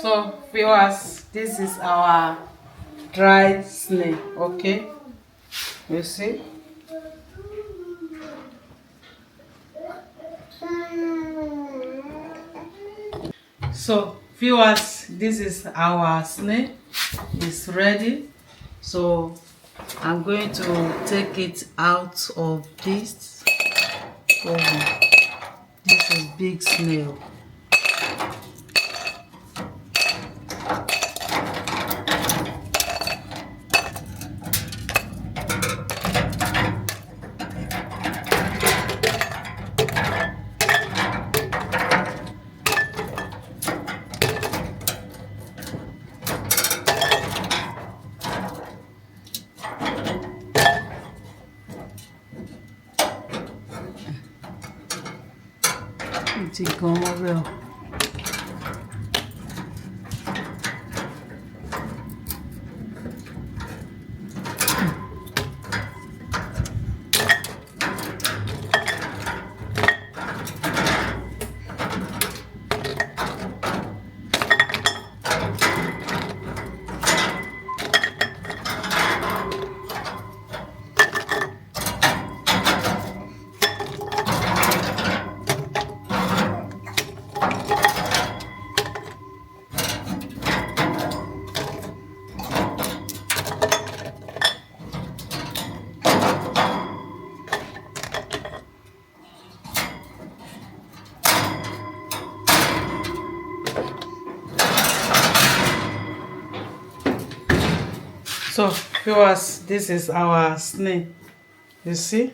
So viewers, this is our dried snail. Okay, you see. So viewers, this is our snail. It's ready. So I'm going to take it out of this oven. This is big snail. It's gone well. So viewers, this is our snail. You see?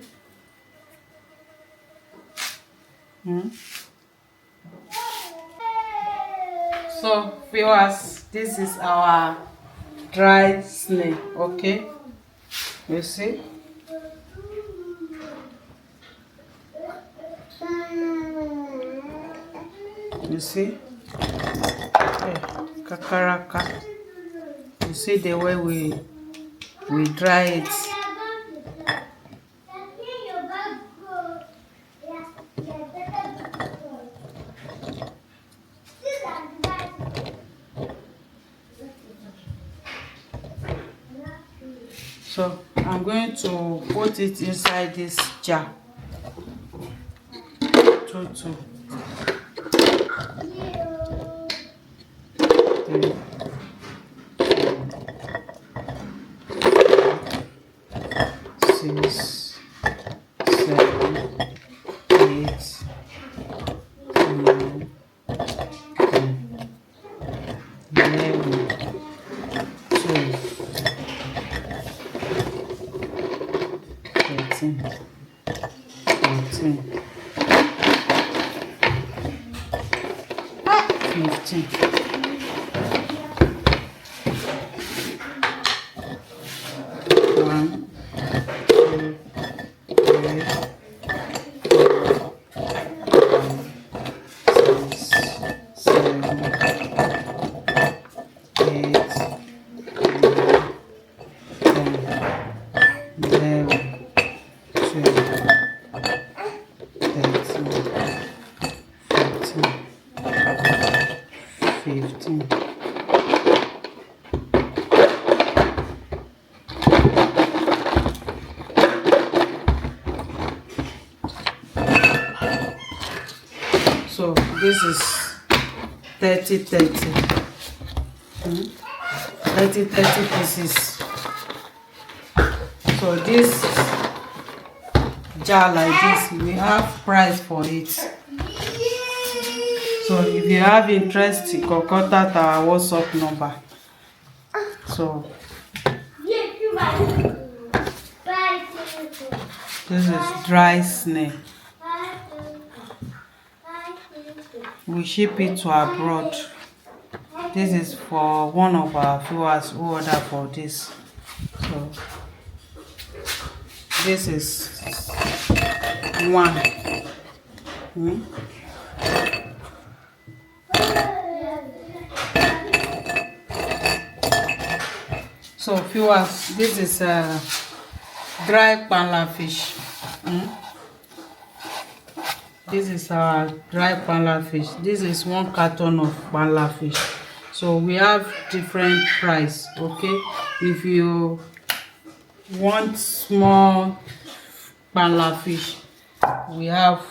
So viewers, this is our dried snail. Okay, you see. You see? Hey, kakaraka. You see the way we dry it. So I'm going to put it inside this jar. Two, 3, 6, 7, 8, 9, 10, 11, 12, 13, 14, 15. One, two, three, 4, 5, 6, 7, 8, 9, 10, 11, 12, 13, 14, 15. So this is 30 pieces. So this jar like this, we have price for it. So if you have interest, you can contact our WhatsApp number. So this is dry snail. We ship it to abroad. This is for one of our viewers who order for this. So this is one. So viewers, this is dry panla fish. This is our dry panla fish. This is 1 carton of panla fish. So we have different price. Okay, if you want small pala fish, we have.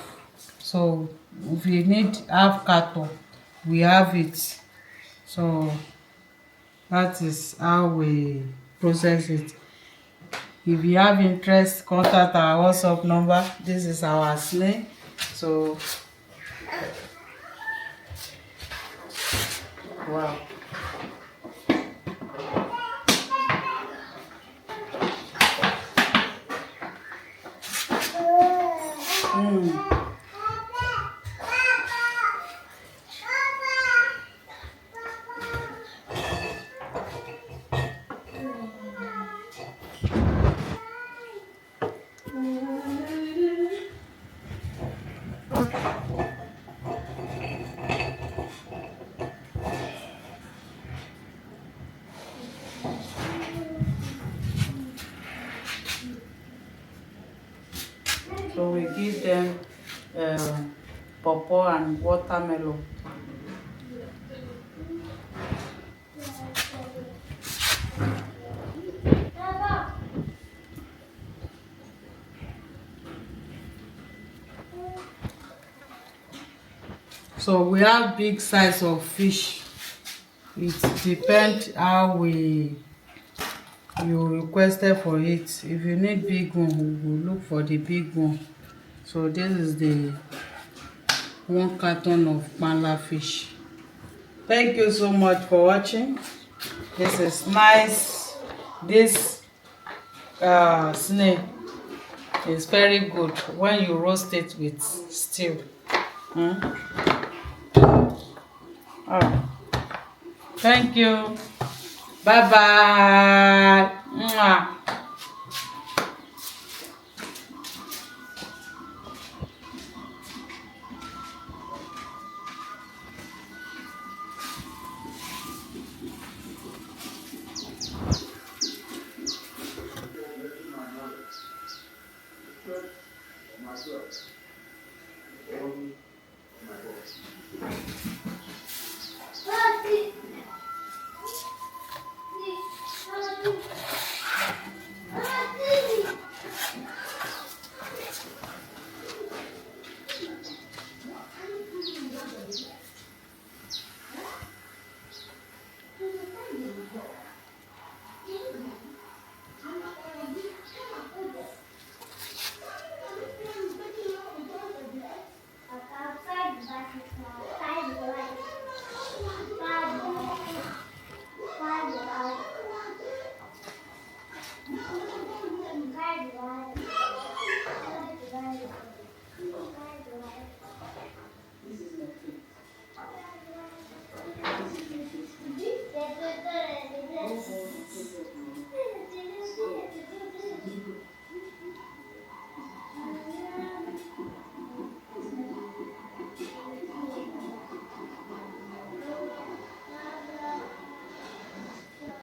So if you need half carton, we have it. So that is how we process it. If you have interest, contact our WhatsApp number. This is our snail. So wow. So we give them pawpaw and watermelon. So we have big size of fish. It depends how you requested for it. If you need big one, we will look for the big one. So this is the 1 carton of pala fish. Thank you so much for watching. This is nice. This snail is very good when you roast it with stew. Oh, thank you. Bye bye.